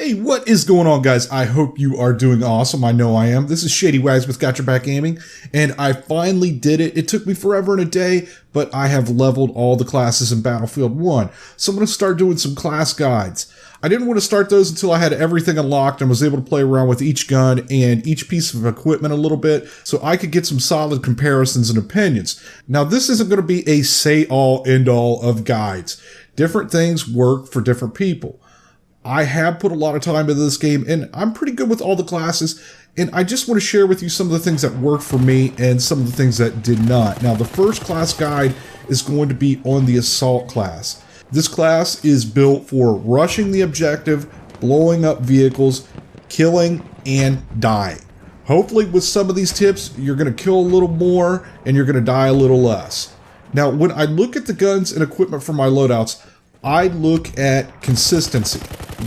Hey, what is going on, guys? I hope you are doing awesome. I know I am. This is Shady Wags with Gadget Gaming, and I finally did it. It took me forever and a day, but I have leveled all the classes in Battlefield 1. So I'm going to start doing some class guides. I didn't want to start those until I had everything unlocked and was able to play around with each gun and each piece of equipment a little bit so I could get some solid comparisons and opinions. Now, this isn't going to be a say-all, end-all of guides. Different things work for different people. I have put a lot of time into this game, and I'm pretty good with all the classes, and I just want to share with you some of the things that worked for me and some of the things that did not. Now, the first class guide is going to be on the Assault class. This class is built for rushing the objective, blowing up vehicles, killing, and dying. Hopefully, with some of these tips, you're going to kill a little more, and you're going to die a little less. Now, when I look at the guns and equipment for my loadouts, I look at consistency,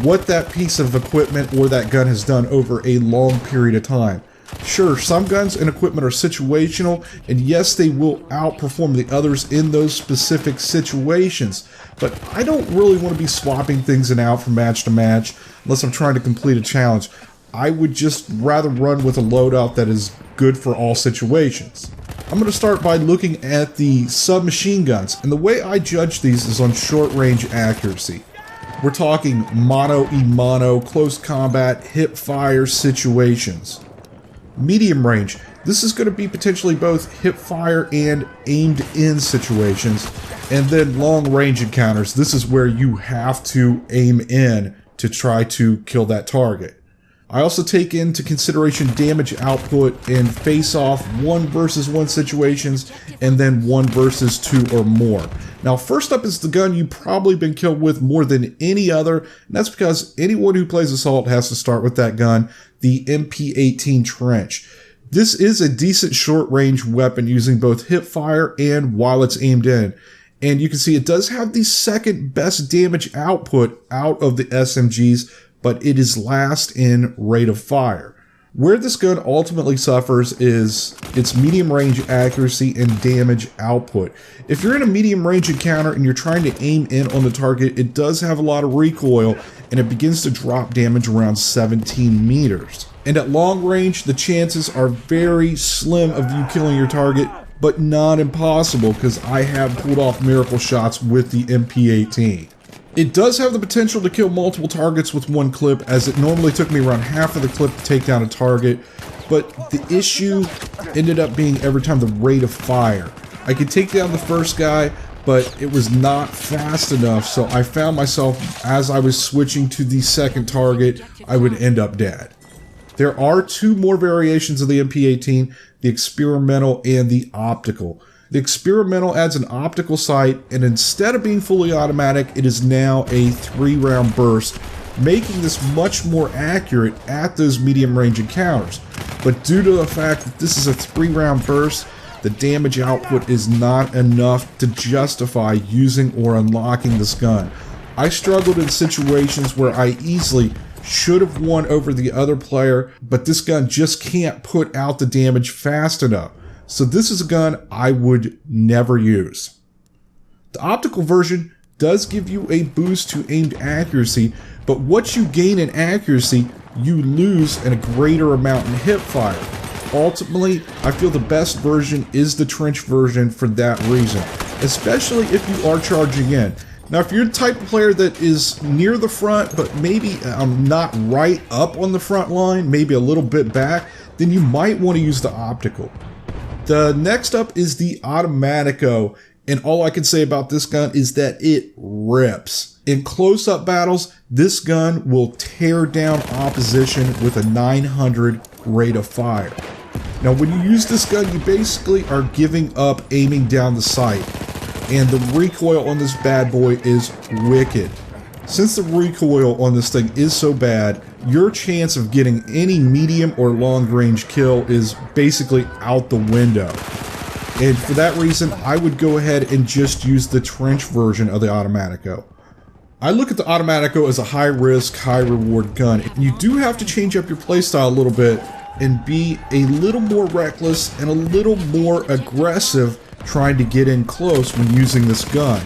what that piece of equipment or that gun has done over a long period of time. Sure, some guns and equipment are situational, and yes, they will outperform the others in those specific situations, but I don't really want to be swapping things in out from match to match unless I'm trying to complete a challenge. I would just rather run with a loadout that is good for all situations. I'm going to start by looking at the submachine guns, and the way I judge these is on short range accuracy. We're talking mono-e-mono, close combat, hip fire situations. Medium range, this is going to be potentially both hip fire and aimed in situations. And then long range encounters, this is where you have to aim in to try to kill that target. I also take into consideration damage output and face-off 1 versus 1 situations and then 1 versus 2 or more. Now, first up is the gun you've probably been killed with more than any other, and that's because anyone who plays Assault has to start with that gun, the MP18 Trench. This is a decent short-range weapon using both hip fire and while it's aimed in. And you can see it does have the second best damage output out of the SMGs, but it is last in rate of fire. Where this gun ultimately suffers is its medium range accuracy and damage output. If you're in a medium range encounter and you're trying to aim in on the target, it does have a lot of recoil and it begins to drop damage around 17 meters. And at long range, the chances are very slim of you killing your target, but not impossible because I have pulled off miracle shots with the MP18. It does have the potential to kill multiple targets with one clip, as it normally took me around half of the clip to take down a target, but the issue ended up being every time the rate of fire. I could take down the first guy, but it was not fast enough, so I found myself, as I was switching to the second target, I would end up dead. There are 2 more variations of the MP18, the experimental and the optical. The experimental adds an optical sight, and instead of being fully automatic, it is now a 3-round burst, making this much more accurate at those medium range encounters. But due to the fact that this is a 3-round burst, the damage output is not enough to justify using or unlocking this gun. I struggled in situations where I easily should have won over the other player, but this gun just can't put out the damage fast enough. So this is a gun I would never use. The optical version does give you a boost to aimed accuracy, but what you gain in accuracy, you lose in a greater amount in hip fire. Ultimately, I feel the best version is the trench version for that reason, especially if you are charging in. Now, if you're the type of player that is near the front, but maybe not right up on the front line, maybe a little bit back, then you might want to use the optical. The next up is the Automatico, and all I can say about this gun is that it rips. In close-up battles, this gun will tear down opposition with a 900 rate of fire. Now, when you use this gun, you basically are giving up aiming down the sight, and the recoil on this bad boy is wicked. Since the recoil on this thing is so bad, your chance of getting any medium or long range kill is basically out the window. And for that reason, I would go ahead and just use the trench version of the Automatico. I look at the Automatico as a high risk, high reward gun. You do have to change up your playstyle a little bit and be a little more reckless and a little more aggressive trying to get in close when using this gun.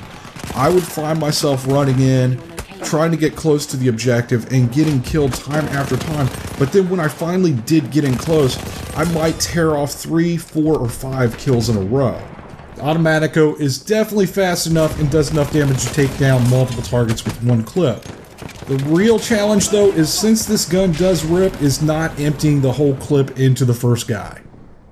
I would find myself running in trying to get close to the objective and getting killed time after time. But then when I finally did get in close, I might tear off 3, 4, or 5 kills in a row. The Automatico is definitely fast enough and does enough damage to take down multiple targets with one clip. The real challenge though is, since this gun does rip, is not emptying the whole clip into the first guy.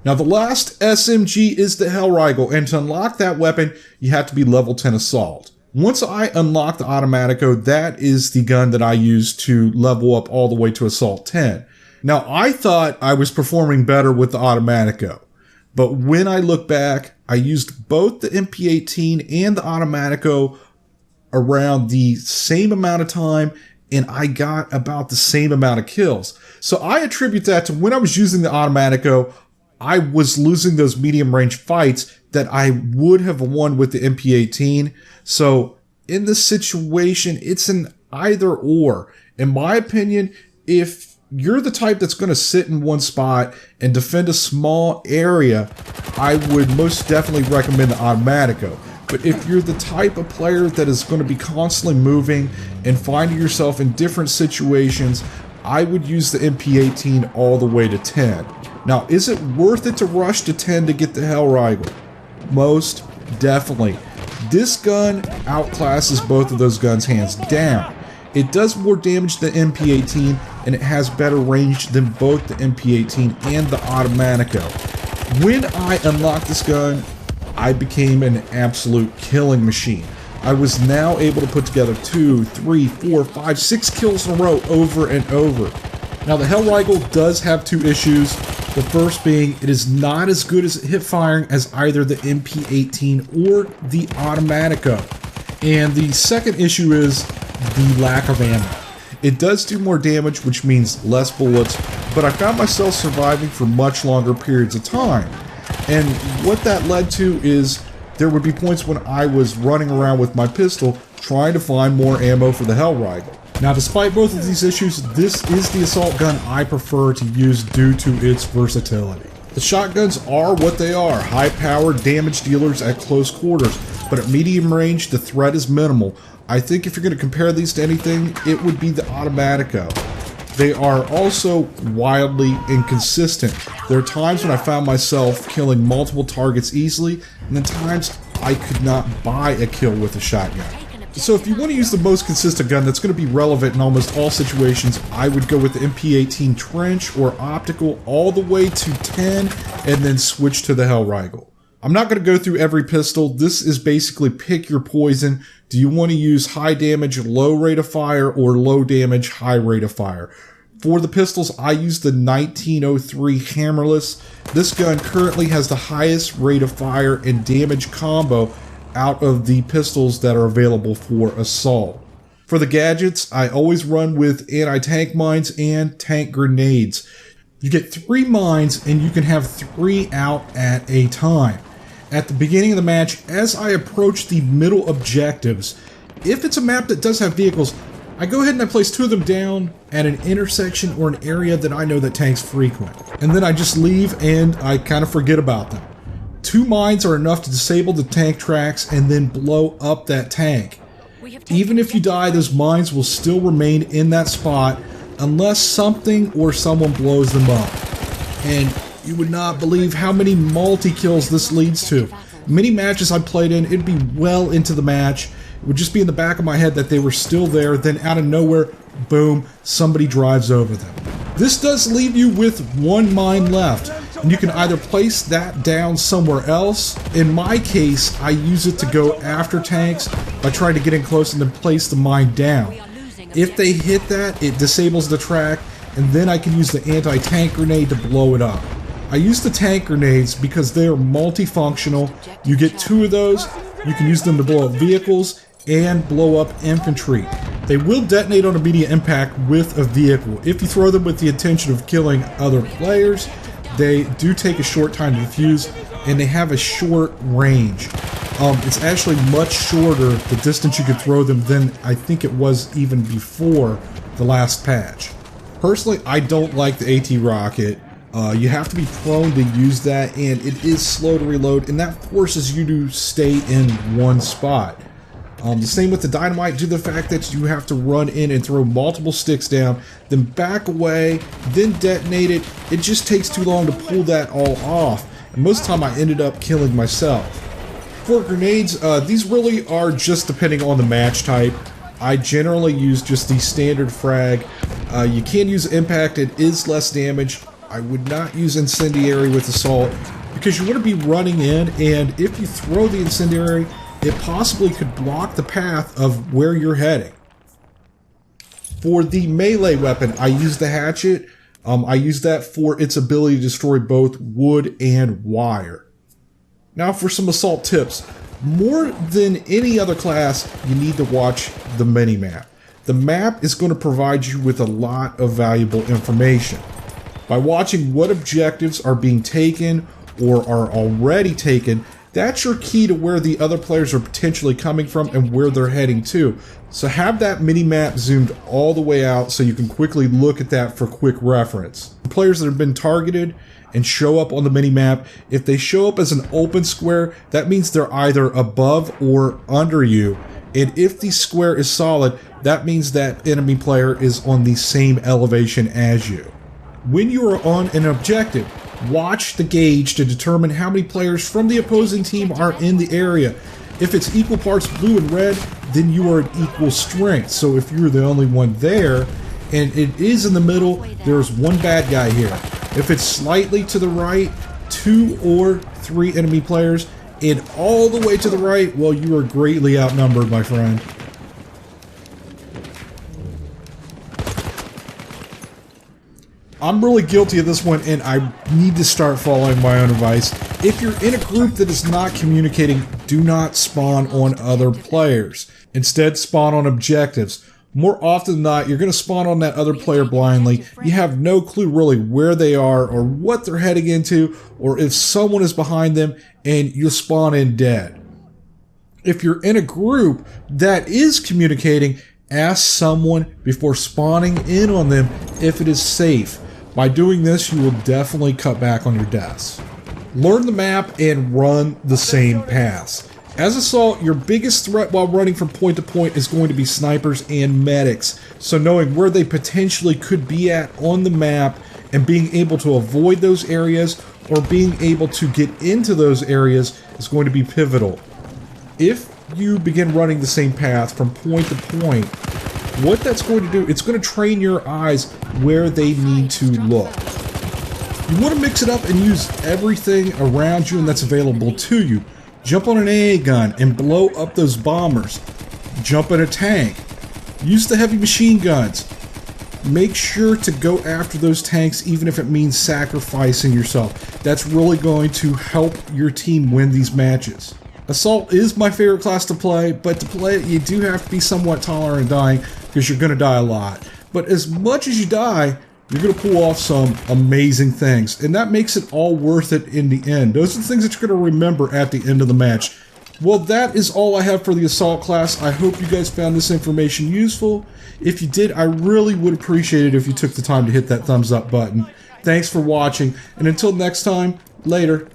Now the last SMG is the Hellriegel, and to unlock that weapon you have to be level 10 assault. Once I unlock the Automatico, that is the gun that I use to level up all the way to assault 10. Now I thought I was performing better with the Automatico, but when I look back, I used both the MP18 and the Automatico around the same amount of time, and I got about the same amount of kills. So I attribute that to when I was using the Automatico, I was losing those medium range fights that I would have won with the MP18. So in this situation, it's an either or. In my opinion, if you're the type that's going to sit in one spot and defend a small area, I would most definitely recommend the Automatico. But if you're the type of player that is going to be constantly moving and finding yourself in different situations, I would use the MP18 all the way to 10. Now, is it worth it to rush to 10 to get the Hellriegel? Most definitely. This gun outclasses both of those guns hands down. It does more damage than MP18, and it has better range than both the MP18 and the Automatico. When I unlocked this gun, I became an absolute killing machine. I was now able to put together 2, 3, 4, 5, 6 kills in a row over and over. Now the Hellriegel does have 2 issues. The first being, it is not as good as hip firing as either the MP18 or the Automatico. And the second issue is the lack of ammo. It does do more damage, which means less bullets, but I found myself surviving for much longer periods of time. And what that led to is there would be points when I was running around with my pistol trying to find more ammo for the Hellriegel. Now, despite both of these issues, this is the assault gun I prefer to use due to its versatility. The shotguns are what they are, high-powered damage dealers at close quarters, but at medium range the threat is minimal. I think if you're going to compare these to anything, it would be the Automatico. They are also wildly inconsistent. There are times when I found myself killing multiple targets easily, and then times I could not buy a kill with a shotgun. So if you want to use the most consistent gun that's going to be relevant in almost all situations, I would go with the MP18 Trench or Optical all the way to 10 and then switch to the Hellriegel. I'm not going to go through every pistol. This is basically pick your poison. Do you want to use high damage, low rate of fire, or low damage, high rate of fire? For the pistols, I use the 1903 Hammerless. This gun currently has the highest rate of fire and damage combo out of the pistols that are available for assault. For the gadgets, I always run with anti-tank mines and tank grenades. You get 3 mines and you can have 3 out at a time. At the beginning of the match, as I approach the middle objectives, if it's a map that does have vehicles, I go ahead and I place 2 of them down at an intersection or an area that I know that tanks frequent. And then I just leave and I kind of forget about them. 2 mines are enough to disable the tank tracks and then blow up that tank. Even if you die, those mines will still remain in that spot unless something or someone blows them up. And you would not believe how many multi-kills this leads to. Many matches I played in, it'd be well into the match. It would just be in the back of my head that they were still there, then out of nowhere, boom, somebody drives over them. This does leave you with 1 mine left, and you can either place that down somewhere else. In my case, I use it to go after tanks by trying to get in close and then place the mine down. If they hit that, it disables the track, and then I can use the anti-tank grenade to blow it up. I use the tank grenades because they are multifunctional. You get 2 of those, you can use them to blow up vehicles and blow up infantry. They will detonate on immediate impact with a vehicle. If you throw them with the intention of killing other players, they do take a short time to defuse, and they have a short range. It's actually much shorter, the distance you could throw them, than I think it was even before the last patch. Personally, I don't like the AT rocket. You have to be prone to use that, and it is slow to reload, and that forces you to stay in one spot. The same with the dynamite, due to the fact that you have to run in and throw multiple sticks down, then back away, then detonate it. It just takes too long to pull that all off, and most of the time I ended up killing myself. For grenades, these really are just depending on the match type. I generally use just the standard frag. You can use impact, it is less damage. I would not use incendiary with assault because you want to be running in, and if you throw the incendiary, it possibly could block the path of where you're heading. For the melee weapon, I use the hatchet. I use that for its ability to destroy both wood and wire. Now for some assault tips. More than any other class, you need to watch the minimap. The map is going to provide you with a lot of valuable information. By watching what objectives are being taken or are already taken, that's your key to where the other players are potentially coming from and where they're heading to. So have that mini-map zoomed all the way out so you can quickly look at that for quick reference. The players that have been targeted and show up on the mini-map, if they show up as an open square, that means they're either above or under you. And if the square is solid, that means that enemy player is on the same elevation as you. When you are on an objective, watch the gauge to determine how many players from the opposing team are in the area. If it's equal parts blue and red, then you are at equal strength. So if you're the only one there, and it is in the middle, there's one bad guy here. If it's slightly to the right, 2 or 3 enemy players, and all the way to the right, well, you are greatly outnumbered, my friend. I'm really guilty of this one, and I need to start following my own advice. If you're in a group that is not communicating, do not spawn on other players. Instead, spawn on objectives. More often than not, you're going to spawn on that other player blindly. You have no clue really where they are or what they're heading into, or if someone is behind them, and you'll spawn in dead. If you're in a group that is communicating, ask someone before spawning in on them if it is safe. By doing this, you will definitely cut back on your deaths. Learn the map and run the same paths. As Assault, your biggest threat while running from point to point is going to be snipers and medics. So knowing where they potentially could be at on the map and being able to avoid those areas or being able to get into those areas is going to be pivotal. If you begin running the same path from point to point, what that's going to do, it's going to train your eyes where they need to look. You want to mix it up and use everything around you and that's available to you. Jump on an AA gun and blow up those bombers. Jump in a tank. Use the heavy machine guns. Make sure to go after those tanks even if it means sacrificing yourself. That's really going to help your team win these matches. Assault is my favorite class to play, but to play it you do have to be somewhat tolerant of dying because you're going to die a lot. But as much as you die, you're going to pull off some amazing things, and that makes it all worth it in the end. Those are the things that you're going to remember at the end of the match. Well, that is all I have for the Assault class. I hope you guys found this information useful. If you did, I really would appreciate it if you took the time to hit that thumbs up button. Thanks for watching, and until next time, later.